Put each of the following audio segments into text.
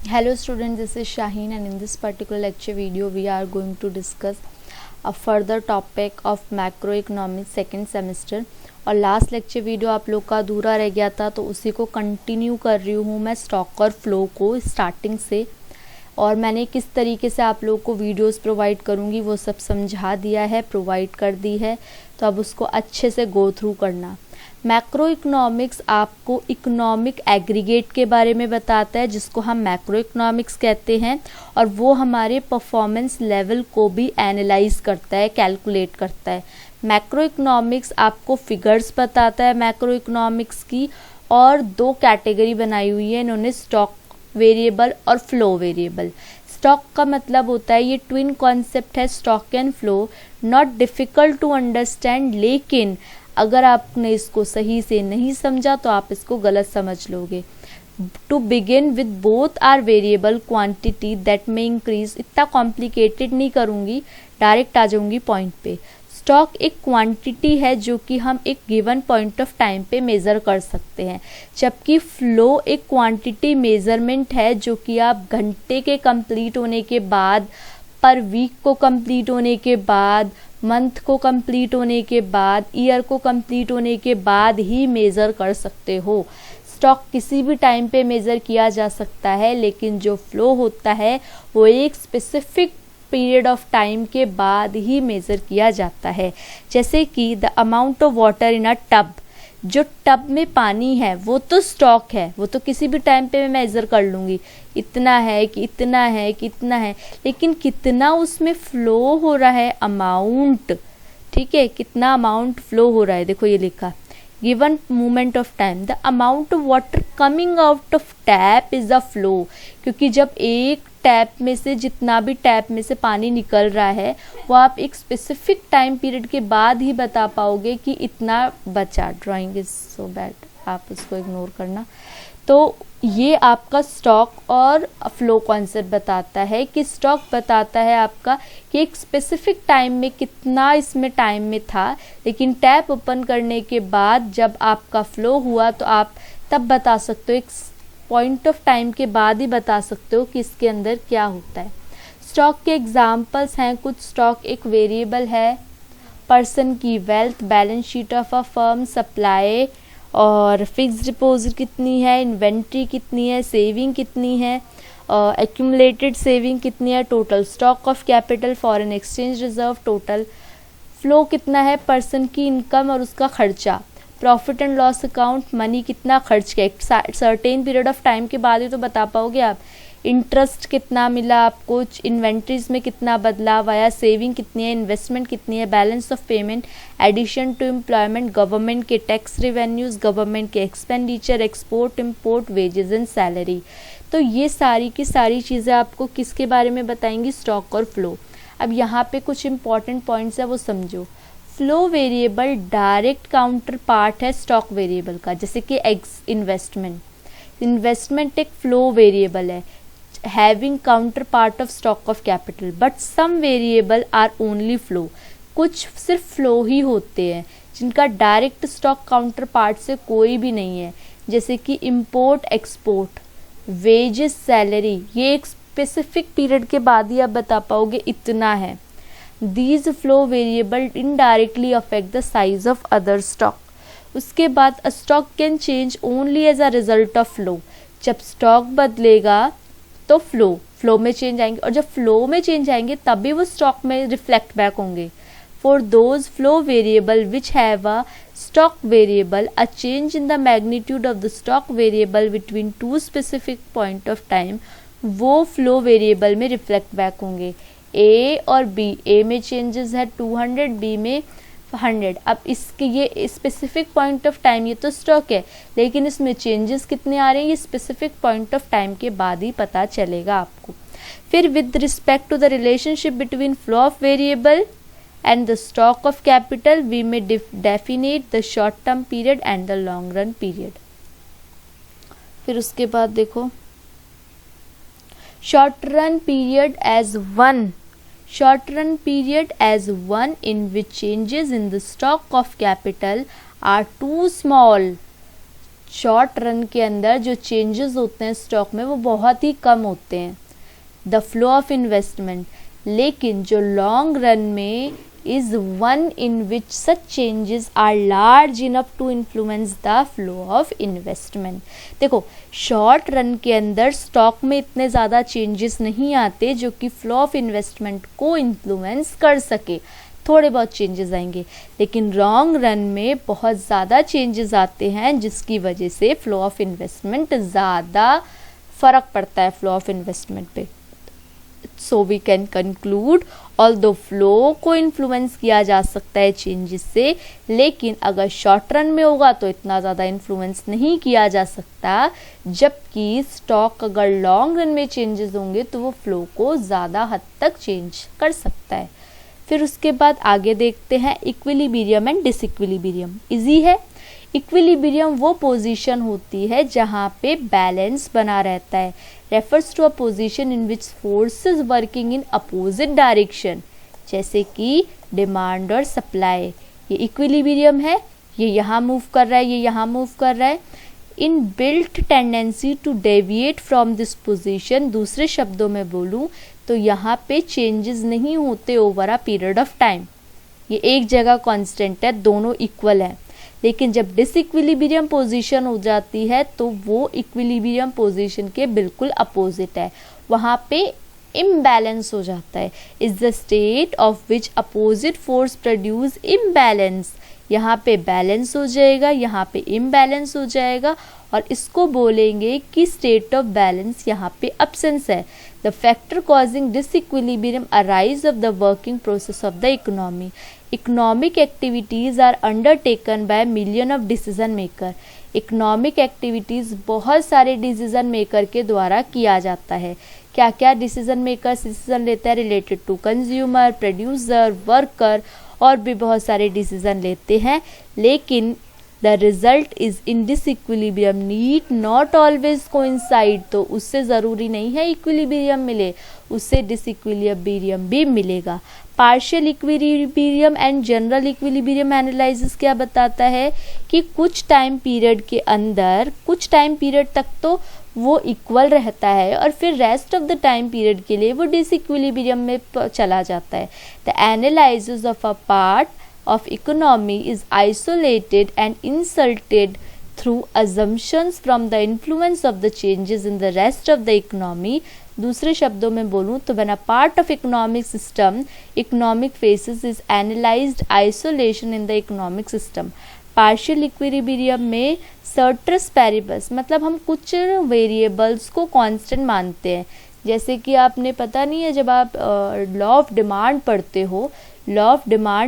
Hello students, this is Shaheen and in this particular lecture video we are going to discuss a further topic of macroeconomics second semester। और last lecture video आप लोग का अधूरा रह गया था तो उसी को कंटिन्यू कर रही हूँ मैं स्टॉक और फ्लो को स्टार्टिंग से। और मैंने किस तरीके से आप लोग को वीडियोस प्रोवाइड करूँगी वो सब समझा दिया है, प्रोवाइड कर दी है, तो अब उसको अच्छे से गो थ्रू करना। मैक्रो इकोनॉमिक्स आपको इकोनॉमिक एग्रीगेट के बारे में बताता है जिसको हम मैक्रो इकोनॉमिक्स कहते हैं, और वो हमारे परफॉर्मेंस लेवल को भी एनालाइज करता है, कैलकुलेट करता है। मैक्रो इकोनॉमिक्स आपको फिगर्स बताता है मैक्रो इकोनॉमिक्स की, और दो कैटेगरी बनाई हुई है इन्होंने, स्टॉक वेरिएबल और फ्लो वेरिएबल। स्टॉक का मतलब होता है, ये ट्विन कॉन्सेप्ट है stock and flow, not difficult to understand, लेकिन अगर आपने इसको सही से नहीं समझा तो आप इसको गलत समझ लोगे। To begin with both are variable quantity that में इंक्रीज, इतना कॉम्प्लिकेटेड नहीं करूँगी, डायरेक्ट आ जाऊँगी पॉइंट पे। स्टॉक एक क्वांटिटी है जो कि हम एक गिवन पॉइंट ऑफ टाइम पे मेज़र कर सकते हैं, जबकि फ्लो एक क्वांटिटी मेज़रमेंट है जो कि आप घंटे के कंप्लीट होने के बाद, पर वीक को कंप्लीट होने के बाद, मंथ को कंप्लीट होने के बाद, ईयर को कंप्लीट होने के बाद ही मेज़र कर सकते हो। स्टॉक किसी भी टाइम पे मेज़र किया जा सकता है, लेकिन जो फ्लो होता है वो एक स्पेसिफिक पीरियड ऑफ टाइम के बाद ही मेज़र किया जाता है। जैसे कि the amount of water in a tub, जो टब में पानी है वो तो स्टॉक है, वो तो किसी भी टाइम पे मैं मेज़र कर लूँगी, इतना है कि इतना है कि इतना है, लेकिन कितना उसमें फ़्लो हो रहा है अमाउंट, ठीक है, कितना अमाउंट फ़्लो हो रहा है, देखो ये लिखा given moment of time the amount of water coming out of tap is the flow, क्योंकि जब एक टैप में से, जितना भी टैप में से पानी निकल रहा है वो आप एक स्पेसिफिक टाइम पीरियड के बाद ही बता पाओगे कि इतना बचा। ड्राइंग इज सो बैड, आप उसको इग्नोर करना। तो ये आपका स्टॉक और फ्लो कॉन्सेप्ट बताता है कि स्टॉक बताता है आपका कि एक स्पेसिफिक टाइम में कितना इसमें टाइम में था, लेकिन टैप ओपन करने के बाद जब आपका फ्लो हुआ तो आप तब बता सकते हो, एक पॉइंट ऑफ टाइम के बाद ही बता सकते हो कि इसके अंदर क्या होता है। स्टॉक के एग्जाम्पल्स हैं कुछ। स्टॉक एक वेरिएबल है, पर्सन की wealth, balance sheet of a firm, supply और फिक्स्ड डिपॉजिट कितनी है, इन्वेंट्री कितनी है, सेविंग कितनी है, एक्यूमुलेटेड सेविंग कितनी है, total stock of capital, foreign exchange reserve, total flow कितना है, पर्सन की इनकम और उसका खर्चा, profit and loss account, money कितना खर्च किया, एक सर्टेन पीरियड ऑफ टाइम के बाद ही तो बता पाओगे आप, इंटरेस्ट कितना मिला आपको, इन्वेंट्रीज में कितना बदलाव आया, सेविंग कितनी है, इन्वेस्टमेंट कितनी है, balance of payment, addition to employment, government के टैक्स रिवेन्यूज, गवर्नमेंट के expenditure, export import, wages and salary. तो ये सारी की सारी चीज़ें आपको किसके बारे में बताएंगी, स्टॉक और फ्लो। अब यहाँ पे कुछ इंपॉर्टेंट पॉइंट्स है वो समझो। Flow variable direct counter part है स्टॉक वेरिएबल का, जैसे कि इन्वेस्टमेंट एक फ्लो वेरिएबल है, having counter part of stock of capital, but some variable are only flow, कुछ सिर्फ फ्लो ही होते हैं जिनका डायरेक्ट स्टॉक काउंटर पार्ट से कोई भी नहीं है, जैसे कि इम्पोर्ट एक्सपोर्ट, वेजेस सैलरी, ये एक स्पेसिफिक पीरियड के बाद ही आप बता पाओगे इतना है। These flow variable indirectly affect the size of other stock. उसके बाद a stock can change only as a result of flow. जब स्टॉक बदलेगा तो फ्लो में चेंज आएंगे, और जब फ्लो में चेंज आएंगे तभी वो स्टॉक में रिफ्लेक्ट बैक होंगे। For those flow variable which have a stock variable, a change in the magnitude of the stock variable between two specific point of time, वो फ्लो वेरिएबल में reflect back होंगे। ए और B, ए में changes है 200, B में 100। अब इसके ये स्पेसिफिक पॉइंट ऑफ टाइम, ये तो स्टॉक है लेकिन इसमें चेंजेस कितने आ रहे हैं ये स्पेसिफिक पॉइंट ऑफ टाइम के बाद ही पता चलेगा आपको। फिर with respect to the relationship between flow of variable and the stock of capital we may definite the short term period and the long run period. फिर उसके बाद देखो, short run period as one in which changes in the stock of capital are too small short run के अंदर जो changes होते हैं stock में वो बहुत ही कम होते हैं, द फ्लो ऑफ इन्वेस्टमेंट। लेकिन जो लॉन्ग रन में is one in which such changes are large enough to influence the flow of investment। देखो शॉर्ट रन के अंदर स्टॉक में इतने ज़्यादा चेंजेस नहीं आते जो कि फ्लो ऑफ इन्वेस्टमेंट को इन्फ्लुएंस कर सके, थोड़े बहुत चेंजेस आएंगे। लेकिन लॉन्ग रन में बहुत ज़्यादा चेंजेस आते हैं जिसकी वजह से फ्लो ऑफ इन्वेस्टमेंट ज़्यादा फ़र्क पड़ता है फ्लो ऑफ इन्वेस्टमेंट पे। So we can conclude although flow को इन्फ्लुएंस किया जा सकता है चेंजेस से, लेकिन अगर शॉर्ट रन में होगा तो इतना ज़्यादा इन्फ्लुएंस नहीं किया जा सकता, जबकि स्टॉक अगर लॉन्ग रन में चेंजेस होंगे तो वो फ्लो को ज़्यादा हद तक चेंज कर सकता है। फिर उसके बाद आगे देखते हैं इक्विलिब्रियम एंड डिसइक्विलिब्रियम। इजी है। इक्विलिब्रियम वो पोजीशन होती है जहाँ पे बैलेंस बना रहता है, refers to a position in which forces working in opposite direction, जैसे कि डिमांड और सप्लाई। ये इक्विलिब्रियम है, ये यहाँ मूव कर रहा है, ये यहाँ मूव कर रहा है। In built tendency to deviate from this position, दूसरे शब्दों में बोलूँ तो यहाँ पे चेंजेस नहीं होते over a period of time, ये एक जगह कांस्टेंट है, दोनों इक्वल है। लेकिन जब डिसइक्विलिब्रियम पोजीशन हो जाती है तो वो इक्विलिब्रियम पोजीशन के बिल्कुल अपोजिट है, वहाँ पे इम्बैलेंस हो जाता है। Is the state of which opposite force produce imbalance, यहाँ पे बैलेंस हो जाएगा, यहाँ पे इम्बैलेंस हो जाएगा, और इसको बोलेंगे कि स्टेट ऑफ बैलेंस यहाँ पे अब्सेंस है। The factor causing disequilibrium arise of the working process of the economy. Economic activities are undertaken by million of decision maker. Economic activities बहुत सारे डिसीजन मेकर के द्वारा किया जाता है। क्या क्या डिसीजन मेकर डिसीजन लेता है? Related to consumer, producer, worker, और भी बहुत सारे डिसीजन लेते हैं। लेकिन the result is in disequilibrium need not always coincide, तो उससे ज़रूरी नहीं है इक्विलिब्रियम मिले, उससे डिसइक्विलिब्रियम भी मिलेगा। Partial equilibrium and general equilibrium analysis क्या बताता है कि कुछ टाइम पीरियड के अंदर, कुछ टाइम पीरियड तक तो वो इक्वल रहता है और फिर rest of the time period के लिए वो डिसइक्विलिब्रियम में चला जाता है। The analysis of a part of economy is isolated and insulted through assumptions from the influence of the changes in the rest of the economy। दूसरे शब्दों में बोलूँ तो when a part of economic system, economic phases is analyzed isolation in the economic system। Partial equilibrium में सर्टस paribus, मतलब हम कुछ variables को कांस्टेंट मानते हैं। जैसे कि आपने पता नहीं है, जब आप लॉ ऑफ डिमांड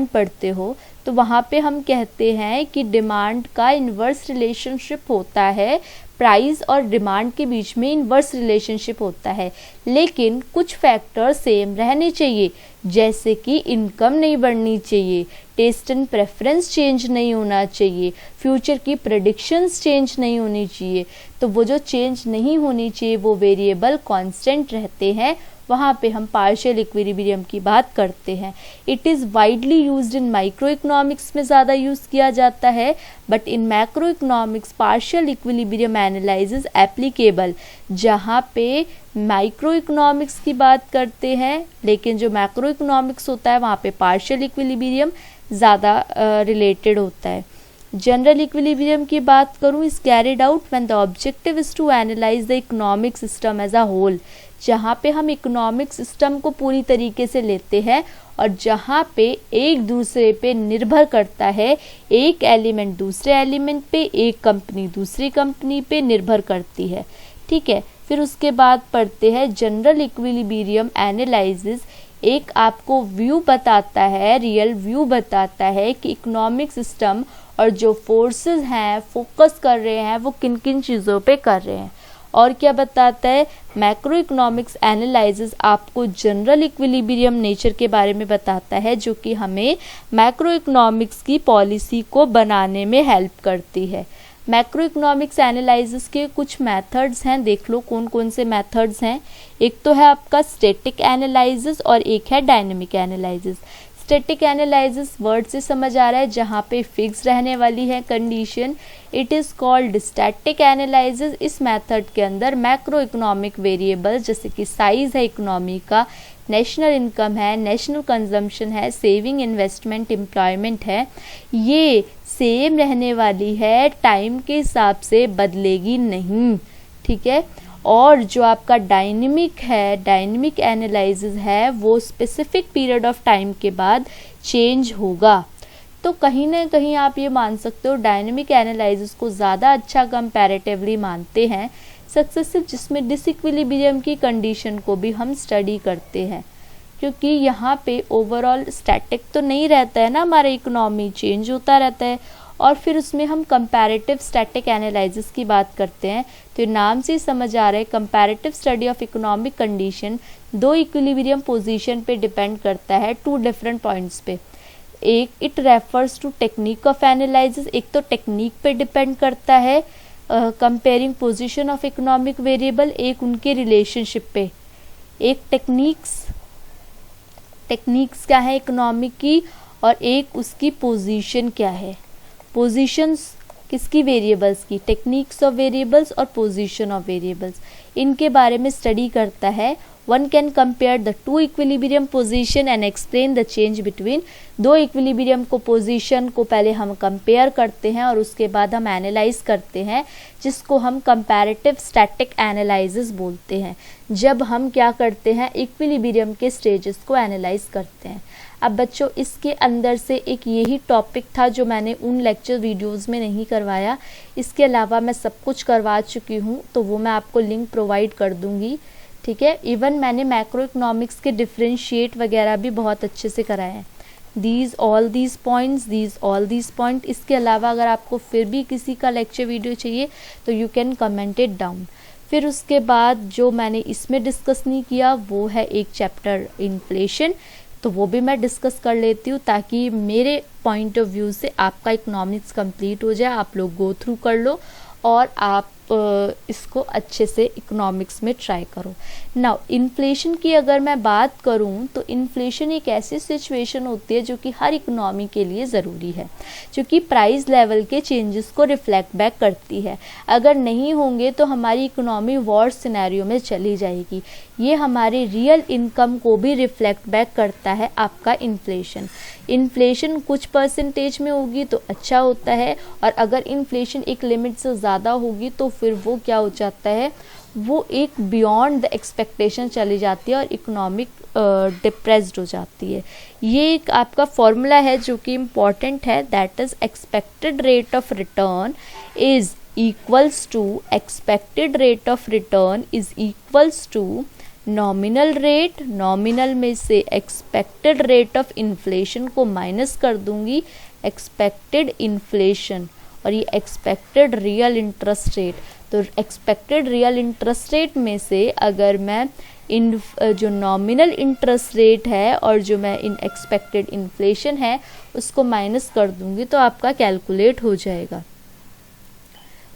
पढ़ते हो, तो वहाँ पे हम कहते हैं कि डिमांड का इन्वर्स रिलेशनशिप होता है, प्राइस और डिमांड के बीच में इन्वर्स रिलेशनशिप होता है। लेकिन कुछ फैक्टर सेम रहने चाहिए, जैसे कि इनकम नहीं बढ़नी चाहिए, टेस्ट एंड प्रेफरेंस चेंज नहीं होना चाहिए, फ्यूचर की प्रेडिक्शंस चेंज नहीं होनी चाहिए। तो वो जो चेंज नहीं होनी चाहिए वो वेरिएबल कांस्टेंट रहते हैं, वहाँ पे हम पार्शियल इक्विलिब्रियम की बात करते हैं। It is widely used in micro economics में ज़्यादा यूज़ किया जाता है, but in macro economics partial equilibrium analysis applicable. जहाँ पे माइक्रो इकोनॉमिक्स की बात करते हैं, लेकिन जो मैक्रो इकोनॉमिक्स होता है वहाँ पे पार्शियल इक्विलिब्रियम ज़्यादा रिलेटेड होता है। जनरल इक्विलिब्रियम की बात करूँ, is carried out when the objective is to analyse the economic system as a whole. जहाँ पे हम इकोनॉमिक सिस्टम को पूरी तरीके से लेते हैं और जहाँ पे एक दूसरे पे निर्भर करता है, एक एलिमेंट दूसरे एलिमेंट पे, एक कंपनी दूसरी कंपनी पे निर्भर करती है। ठीक है, फिर उसके बाद पढ़ते हैं जनरल इक्विलिब्रियम एनालिसिस। एक आपको व्यू बताता है, रियल व्यू बताता है कि इकोनॉमिक सिस्टम और जो फोर्सेस हैं फोकस कर रहे हैं वो किन किन चीज़ों पे कर रहे हैं। और क्या बताता है? मैक्रो इकोनॉमिक्स एनालिसिस आपको जनरल इक्विलिब्रियम नेचर के बारे में बताता है, जो कि हमें मैक्रो इकोनॉमिक्स की पॉलिसी को बनाने में हेल्प करती है। मैक्रो इकोनॉमिक्स एनालिसिस के कुछ मेथड्स हैं, देख लो कौन कौन से मेथड्स हैं। एक तो है आपका स्टैटिक एनालिसिस और एक है dynamic analysis. Static analysis word से समझ आ रहा है जहाँ पे फिक्स रहने वाली है condition, it is called static analysis. इस मेथड के अंदर मैक्रो इकोनॉमिक वेरिएबल्स जैसे कि साइज है इकोनॉमी का, नेशनल इनकम है, नेशनल कंजम्पशन है, सेविंग, इन्वेस्टमेंट, एम्प्लॉयमेंट है, ये सेम रहने वाली है, टाइम के हिसाब से बदलेगी नहीं, ठीक है। और जो आपका डायनेमिक है, डायनेमिक एनालिसिस है, वो स्पेसिफिक पीरियड ऑफ टाइम के बाद चेंज होगा। तो कहीं ना कहीं आप ये मान सकते हो डायनेमिक एनालिसिस को ज़्यादा अच्छा कंपैरेटिवली मानते हैं सक्सेसिव, जिसमें डिसइक्विलिब्रियम की कंडीशन को भी हम स्टडी करते हैं, क्योंकि यहाँ पे ओवरऑल स्टैटिक तो नहीं रहता है ना, हमारा इकोनॉमी चेंज होता रहता है। और फिर उसमें हम कंपैरेटिव स्टैटिक एनालिसिस की बात करते हैं, तो नाम से समझ आ रहा है comparative study of economic condition दो इक्विलिब्रियम पोजीशन पे डिपेंड करता है, टू डिफरेंट पॉइंट्स पे। एक it refers to technique of analysis, एक तो टेक्निक पे डिपेंड करता है comparing position of economic variable, एक उनके रिलेशनशिप पे। एक टेक्निक्स क्या है इकोनॉमिक की, और एक उसकी पोजीशन क्या है। पोजीशंस किसकी, वेरिएबल्स की, टेक्निक्स ऑफ वेरिएबल्स और पोजीशन ऑफ वेरिएबल्स, इनके बारे में स्टडी करता है। One can compare the two equilibrium position and explain the change between. दो इक्विलिब्रियम को, पोजीशन को पहले हम कंपेयर करते हैं और उसके बाद हम एनालाइज करते हैं, जिसको हम कंपैरेटिव स्टैटिक एनालिसिस बोलते हैं, जब हम क्या करते हैं इक्विलिब्रियम के स्टेजेस को एनालाइज करते हैं। अब बच्चों इसके अंदर से एक यही टॉपिक था जो मैंने उन लेक्चर वीडियोस में नहीं करवाया, इसके अलावा मैं सब कुछ करवा चुकी हूँ, तो वो मैं आपको लिंक प्रोवाइड कर दूँगी, ठीक है। इवन मैंने मैक्रो इकोनॉमिक्स के डिफ्रेंशिएट वगैरह भी बहुत अच्छे से कराए हैं। All these point. इसके अलावा अगर आपको फिर भी किसी का लेक्चर वीडियो चाहिए तो you can comment it down. फिर उसके बाद जो मैंने इसमें डिस्कस नहीं किया वो है एक चैप्टर इन्फ्लेशन, तो वो भी मैं डिस्कस कर लेती हूँ ताकि मेरे पॉइंट ऑफ व्यू से आपका इकोनॉमिक्स कंप्लीट हो जाए, आप लोग गो थ्रू कर लो और आप इसको अच्छे से इकोनॉमिक्स में ट्राई करो। नाउ इन्फ्लेशन की अगर मैं बात करूं तो इन्फ्लेशन एक ऐसी सिचुएशन होती है जो कि हर इकोनॉमी के लिए ज़रूरी है, जो कि प्राइस लेवल के चेंजेस को रिफ्लेक्ट बैक करती है। अगर नहीं होंगे तो हमारी इकोनॉमी वॉर सिनेरियो में चली जाएगी। ये हमारे रियल इनकम को भी रिफ्लेक्ट बैक करता है आपका इन्फ्लेशन कुछ परसेंटेज में होगी तो अच्छा होता है, और अगर इन्फ्लेशन एक लिमिट से ज़्यादा होगी तो फिर वो क्या हो जाता है, वो एक बियॉन्ड द एक्सपेक्टेशन चली जाती है और इकोनॉमिक डिप्रेस्ड हो जाती है। ये एक आपका फॉर्मूला है जो कि इम्पॉर्टेंट है, that is expected rate of return is equals to nominal rate, nominal में से एक्सपेक्टेड रेट ऑफ इन्फ्लेशन को माइनस कर दूंगी, एक्सपेक्टेड इन्फ्लेशन, और ये एक्सपेक्टेड रियल इंटरेस्ट रेट। तो एक्सपेक्टेड रियल इंटरेस्ट रेट में से अगर मैं जो नॉमिनल इंटरेस्ट रेट है और जो मैं एक्सपेक्टेड इन्फ्लेशन है उसको माइनस कर दूंगी तो आपका कैलकुलेट हो जाएगा।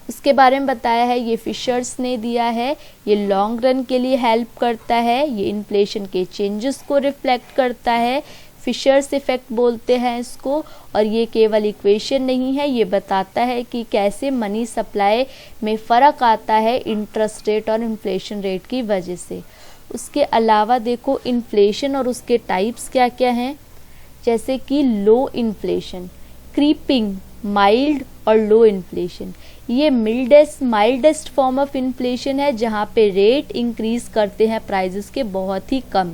उसके बारे में बताया है, ये फिशर्स ने दिया है, ये लॉन्ग रन के लिए हेल्प करता है, ये इन्फ्लेशन के चेंजेस को रिफ्लेक्ट करता है, फिशर्स इफेक्ट बोलते हैं इसको। और ये केवल इक्वेशन नहीं है, ये बताता है कि कैसे मनी सप्लाई में फ़र्क आता है इंटरेस्ट रेट और इन्फ्लेशन रेट की वजह से। उसके अलावा देखो इन्फ्लेशन और उसके टाइप्स क्या क्या हैं, जैसे कि लो इन्फ्लेशन, क्रीपिंग, माइल्ड और लो इन्फ्लेशन। ये माइल्डेस्ट फॉर्म ऑफ इन्फ्लेशन है जहाँ पे रेट इंक्रीज करते हैं प्राइजेस के बहुत ही कम,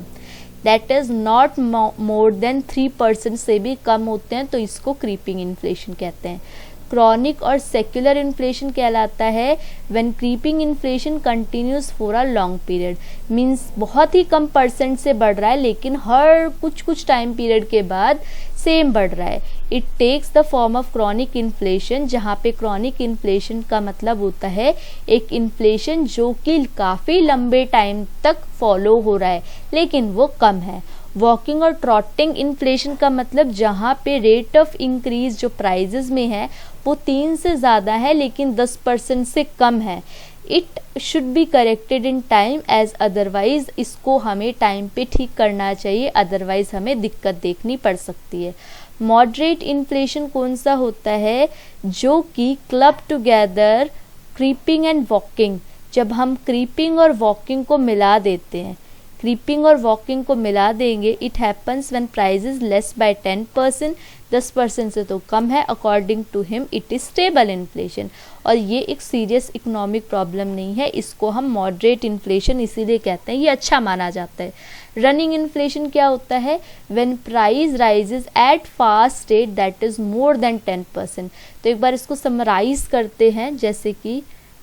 that is not more than 3% से भी कम होते हैं, तो इसको क्रीपिंग इन्फ्लेशन कहते हैं। क्रॉनिक और सेक्युलर इन्फ्लेशन कहलाता है when creeping inflation continuous for a long period, means बहुत ही कम परसेंट से बढ़ रहा है लेकिन हर कुछ टाइम पीरियड के बाद सेम बढ़ रहा है। It takes the form of chronic inflation, जहाँ पे क्रॉनिक इन्फ्लेशन का मतलब होता है एक इन्फ्लेशन जो कि काफ़ी लंबे टाइम तक फॉलो हो रहा है लेकिन वो कम है। वॉकिंग और ट्रॉटिंग इन्फ्लेशन का मतलब जहाँ पे रेट ऑफ इंक्रीज जो प्राइजेस में है वो 3 से ज़्यादा है लेकिन 10% से कम है। It should be corrected in time as otherwise इसको हमें टाइम पे ठीक करना चाहिए, अदरवाइज हमें दिक्कत देखनी पड़ सकती है। मॉडरेट इन्फ्लेशन कौन सा होता है? जो कि club together creeping and walking, जब हम क्रीपिंग और वॉकिंग को मिला देते हैं, क्रीपिंग और वॉकिंग को मिला देंगे, it happens when price is less by 10%, 10% से तो कम है, according to him it is stable inflation. और ये एक सीरियस इकोनॉमिक प्रॉब्लम नहीं है, इसको हम मॉडरेट इन्फ्लेशन इसीलिए कहते हैं, ये अच्छा माना जाता है। रनिंग इन्फ्लेशन क्या होता है? When price rises eight fast rate that is more than 10%। तो एक बार इसको समराइज करते हैं, जैसे कि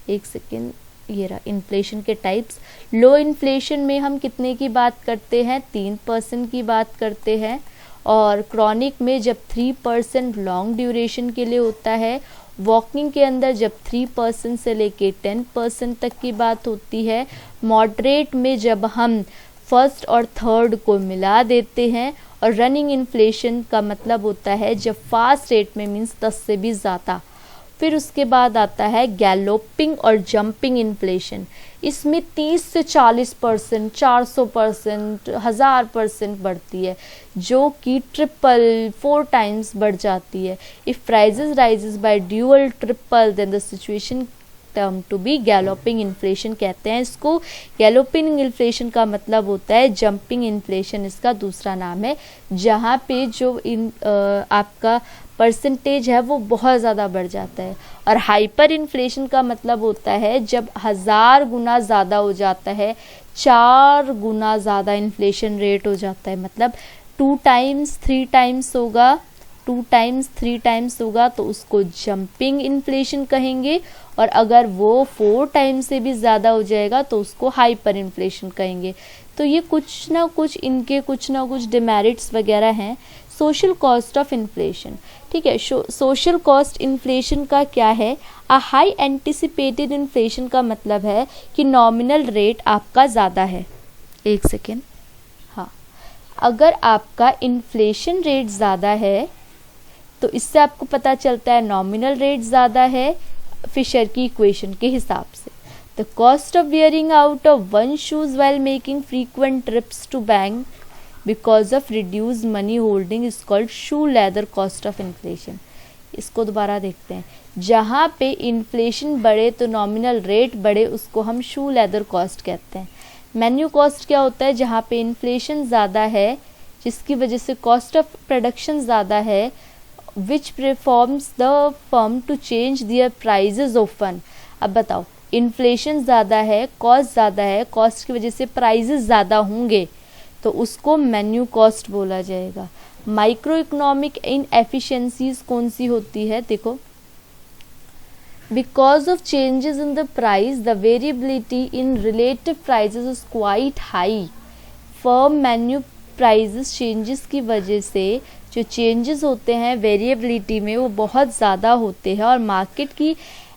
एक सेकेंड, ये रहा इन्फ्लेशन के टाइप्स। लो इन्फ्लेशन में हम कितने की बात करते हैं? 3% की बात करते हैं। और क्रॉनिक में जब 3% लॉन्ग ड्यूरेशन के लिए होता है, वॉकिंग के अंदर जब 3% से लेके 10% तक की बात होती है, मॉडरेट में जब हम फर्स्ट और थर्ड को मिला देते हैं, और रनिंग इन्फ्लेशन का मतलब होता है जब फास्ट रेट में मीन्स 10 से भी ज़्यादा। फिर उसके बाद आता है गैलोपिंग और जंपिंग इन्फ्लेशन। इसमें 30 से 40%, 400%, 1000% बढ़ती है, जो कि 4 टाइम्स बढ़ जाती है। If prices rises by dual triple then the situation term to be galloping inflation कहते हैं इसको। गैलोपिंग इन्फ्लेशन का मतलब होता है जंपिंग इन्फ्लेशन, इसका दूसरा नाम है, जहाँ पे जो आपका परसेंटेज है वो बहुत ज़्यादा बढ़ जाता है। और हाइपर इन्फ्लेशन का मतलब होता है जब 1000 गुना ज़्यादा हो जाता है, 4 गुना ज़्यादा इन्फ्लेशन रेट हो जाता है, मतलब 2 टाइम्स 3 टाइम्स होगा, 2 टाइम्स 3 टाइम्स होगा तो उसको जंपिंग इन्फ्लेशन कहेंगे। और अगर वो 4 टाइम्स से भी ज़्यादा हो जाएगा तो उसको हाइपर इन्फ्लेशन कहेंगे। तो ये कुछ ना कुछ इनके कुछ ना कुछ डिमेरिट्स वगैरह हैं। सोशल कॉस्ट ऑफ इन्फ्लेशन, ठीक है। सोशल कॉस्ट इन्फ्लेशन का क्या है? अ हाई एंटिसिपेटेड इन्फ्लेशन का मतलब है कि नॉमिनल रेट आपका ज़्यादा है। एक सेकेंड, हाँ, अगर आपका इन्फ्लेशन रेट ज़्यादा है तो इससे आपको पता चलता है नॉमिनल रेट ज़्यादा है फिशर की इक्वेशन के हिसाब से। The cost of wearing out of one shoes while making frequent trips to bank because of reduce money holding is called shoe leather cost of inflation. इसको दोबारा देखते हैं। जहाँ पे इन्फ्लेशन बढ़े तो नॉमिनल रेट बढ़े, उसको हम शू लेदर कॉस्ट कहते हैं। मेन्यू कॉस्ट क्या होता है? जहाँ पे इन्फ्लेशन ज़्यादा है जिसकी वजह से कॉस्ट ऑफ प्रोडक्शन ज़्यादा है, which performs the firm to change their prices often. अब बताओ, इन्फ्लेशन ज़्यादा है, कॉस्ट ज़्यादा है, कॉस्ट की वजह से प्राइजेज ज़्यादा होंगे तो उसको मेन्यू कॉस्ट बोला जाएगा। माइक्रो इकोनॉमिक इनएफिशिएंसीज कौन सी होती है? देखो, because of changes in the price the variability in relative prices is quite high. Firm menu prices changes की वजह से जो चेंजेस होते हैं वेरिएबिलिटी में वो बहुत ज़्यादा होते हैं और मार्केट की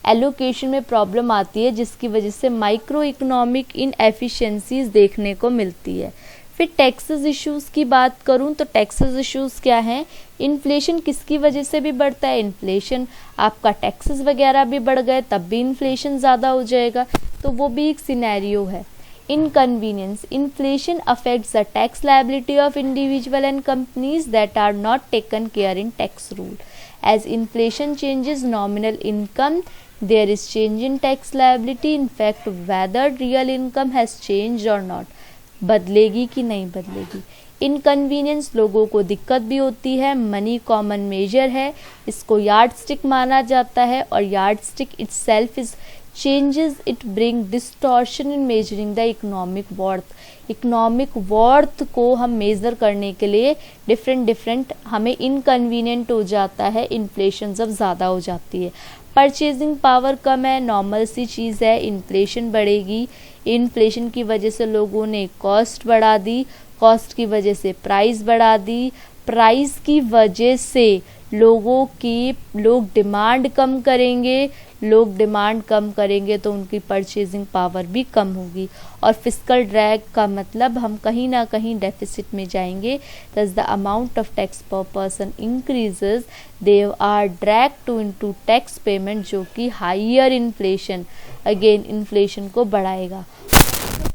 एलोकेशन में प्रॉब्लम आती है, जिसकी वजह से माइक्रो इकोनॉमिक इनएफिशिएंसीज देखने को मिलती है। फिर टैक्सेस इश्यूज़ की बात करूं तो टैक्सेस इश्यूज़ क्या हैं? इन्फ्लेशन किसकी वजह से भी बढ़ता है? इन्फ्लेशन, आपका टैक्सेस वगैरह भी बढ़ गए तब भी इन्फ्लेशन ज़्यादा हो जाएगा, तो वो भी एक सिनेरियो है। Inconvenience. Inflation affects the tax liability of individual and companies that are not taken care in tax rule. As inflation changes nominal income, there is change in tax liability. In fact, whether real income has changed or not, बदलेगी कि नहीं बदलेगी। Inconvenience, लोगों को दिक्कत भी होती है। मनी कॉमन मेजर है, इसको यार्ड स्टिक माना जाता है और yard stick itself is changes, it bring distortion in measuring the economic worth. Economic worth को हम मेज़र करने के लिए डिफरेंट हमें इनकन्वीनियंट हो जाता है, इन्फ्लेशन जब ज़्यादा हो जाती है। परचेजिंग पावर कम है, नॉर्मल सी चीज़ है, इन्फ्लेशन बढ़ेगी। इन्फ्लेशन की वजह से लोगों ने कॉस्ट बढ़ा दी, कॉस्ट की वजह से प्राइस बढ़ा दी, प्राइस की वजह से लोग डिमांड कम करेंगे, लोग डिमांड कम करेंगे तो उनकी परचेजिंग पावर भी कम होगी। और फिस्कल ड्रैग का मतलब हम कहीं ना कहीं डेफिसिट में जाएंगे। Thus the amount of tax per person increases, they are drag to into tax payment, जो कि हायर इन्फ्लेशन, अगेन इन्फ्लेशन को बढ़ाएगा।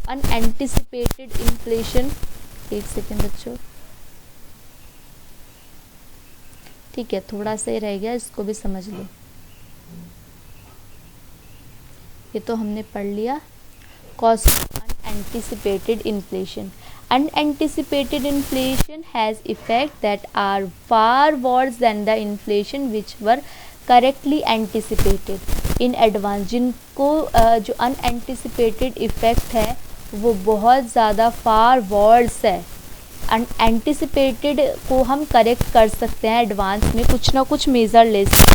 अनएंटिसिपेटेड इन्फ्लेशन, एक सेकेंड बच्चों, ठीक है थोड़ा सा ही रह गया, इसको भी समझ लो। ये तो हमने पढ़ लिया। Cost of unanticipated inflation. Unanticipated inflation has effects that are far worse than the inflation which were correctly anticipated in advance। जिनको जो unanticipated effect है वो बहुत ज़्यादा far worse है। अनएंटिसिपेटेड को हम करेक्ट कर सकते हैं एडवांस में, कुछ ना कुछ मेजर ले सकते हैं।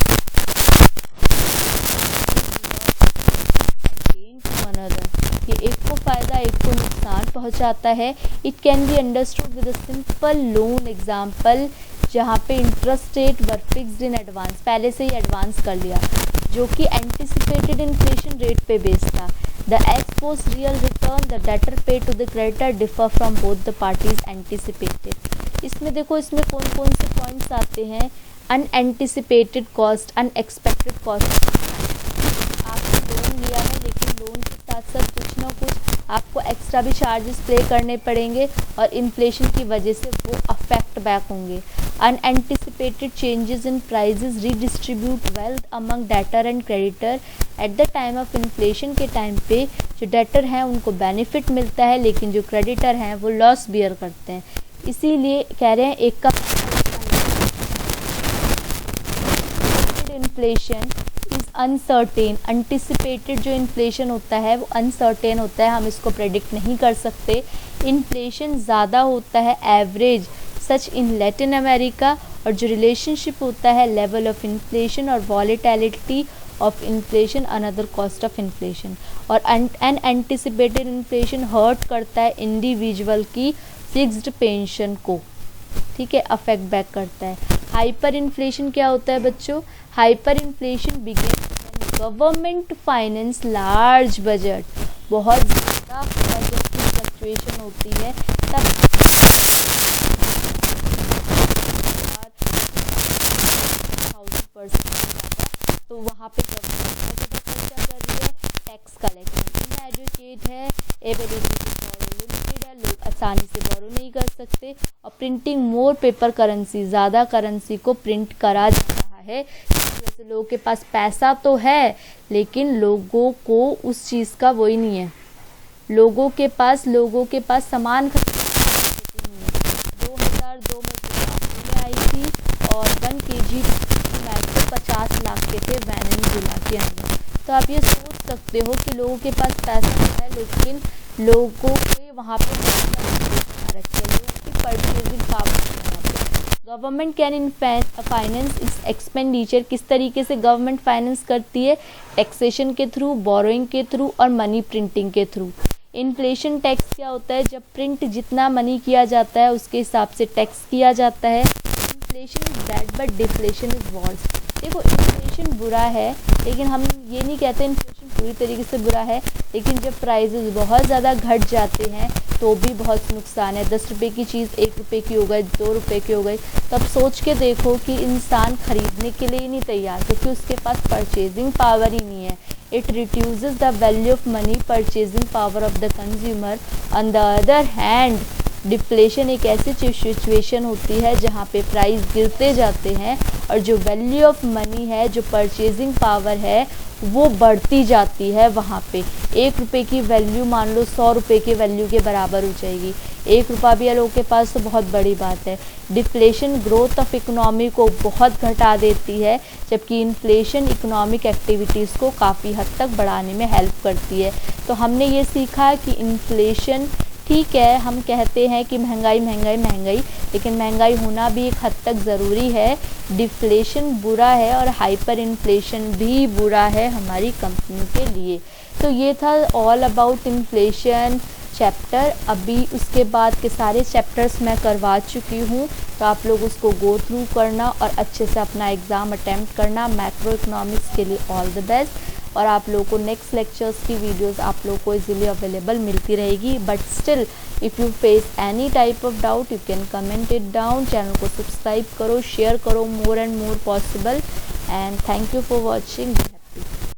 ये एक को फायदा एक को नुकसान पहुंचाता है। It can be understood with a simple loan example, जहाँ पे interest rate were fixed in advance, पहले से ही एडवांस कर लिया, जो कि एंटिसिपेटेड इन्फ्लेशन रेट पे बेस्ड था। The ex post real return the debtor pay to the creditor differ from both the parties anticipated. इसमें देखो, इसमें कौन कौन से पॉइंट्स आते हैं। Unanticipated cost, unexpected cost. आपने लोन लिया है लेकिन लोन के साथ साथ कुछ ना कुछ आपको एक्स्ट्रा भी चार्जेस पे करने पड़ेंगे और इन्फ्लेशन की वजह से वो अफेक्ट बैक होंगे। Unanticipated changes in prices redistribute wealth among debtor and creditor. At the time of inflation के टाइम पे जो डेटर हैं उनको बेनिफिट मिलता है, लेकिन जो क्रेडिटर हैं वो लॉस बियर करते हैं। इसीलिए कह रहे हैं एक का इन्फ्लेशन इज अनसर्टेन। एंटिसिपेटेड जो इन्फ्लेशन होता है वो अनसर्टेन होता है, हम इसको प्रेडिक्ट नहीं कर सकते। इन्फ्लेशन ज़्यादा होता है average such in Latin America, और जो रिलेशनशिप होता है लेवल ऑफ इन्फ्लेशन और volatility of inflation another cost of inflation. और अनएंटिसिपेटेड इन्फ्लेशन हर्ट करता है इंडिविजुअल की फिक्स्ड पेंशन को, ठीक है, अफेक्ट बैक करता है। हाइपर इन्फ्लेशन क्या होता है बच्चों? Hyper inflation begin government finance large budget, बहुत ज़्यादा बजट की फ्लक्चुएशन होती है तब 1000%, तो वहाँ पे गवर्नमेंट खर्चा कर रही है, टैक्स कलेक्शन इनएडुकेट है, एबिलिटी टू बोरो लिमिटेड है, लोग आसानी से बोरो नहीं कर सकते, और प्रिंटिंग मोर पेपर करेंसी, ज़्यादा करेंसी को प्रिंट करा जा रहा है। वैसे लोगों के पास पैसा तो है लेकिन लोगों को उस चीज़ का वही नहीं है, लोगों के पास सामान खरीदने नहीं है। 2002 में आई थी और 1 kg टोमेटो 50 लाख के थे वेनेजुएला के अंदर। तो आप ये सोच सकते हो कि लोगों के पास पैसा है लेकिन लोगों के वहाँ पे रखे, लोगों की purchasing power. Government can in finance इस एक्सपेंडिचर, किस तरीके से गवर्नमेंट फाइनेंस करती है? टैक्सेशन के थ्रू, बोरोइंग के थ्रू और मनी प्रिंटिंग के थ्रू। इन्फ्लेशन टैक्स क्या होता है? जब प्रिंट जितना मनी किया जाता है उसके हिसाब से टैक्स किया जाता है। Inflation is bad but deflation is worse. देखो इन्फ्लेशन बुरा है लेकिन हम ये नहीं कहते इन्फ्लेशन पूरी तरीके से बुरा है, लेकिन जब प्राइजेस बहुत ज़्यादा घट जाते हैं तो भी बहुत नुकसान है। 10 रुपये की चीज़ 1 रुपये की हो गई, 2 रुपये की हो गई, तब सोच के देखो कि इंसान खरीदने के लिए ही नहीं तैयार, क्योंकि उसके पास परचेजिंग पावर ही नहीं है। It reduces the value of money, purchasing power of the consumer. On the other hand deflation एक ऐसी सिचुएशन होती है जहाँ पे प्राइस गिरते जाते हैं और जो वैल्यू ऑफ मनी है, जो परचेजिंग पावर है, वो बढ़ती जाती है। वहाँ पे 1 रुपये की वैल्यू मान लो 100 रुपये की वैल्यू के बराबर हो जाएगी। 1 रुपया भी लोगों के पास तो बहुत बड़ी बात है। डिफ्लेशन ग्रोथ ऑफ इकोनॉमी को बहुत घटा देती है, जबकि इन्फ्लेशन इकोनॉमिक एक्टिविटीज़ को काफ़ी हद तक बढ़ाने में हेल्प करती है। तो हमने ये सीखा कि इन्फ्लेशन ठीक है, हम कहते हैं कि महंगाई महंगाई महंगाई, लेकिन महंगाई होना भी एक हद तक ज़रूरी है। डिफ्लेशन बुरा है और हाइपर इन्फ्लेशन भी बुरा है हमारी कंपनी के लिए। तो ये था ऑल अबाउट इन्फ्लेशन। चैप्टर। अभी उसके बाद के सारे चैप्टर्स मैं करवा चुकी हूँ, तो आप लोग उसको गो थ्रू करना और अच्छे से अपना एग्ज़ाम अटेम्प्ट करना। मैक्रो इकोनॉमिक्स के लिए ऑल द बेस्ट। और आप लोगों को नेक्स्ट लेक्चर्स की वीडियोस आप लोगों को इजीली अवेलेबल मिलती रहेगी। But still if you face any type of doubt you can comment it down. Channel को सब्सक्राइब करो, शेयर करो more and more possible. And thank you for watching.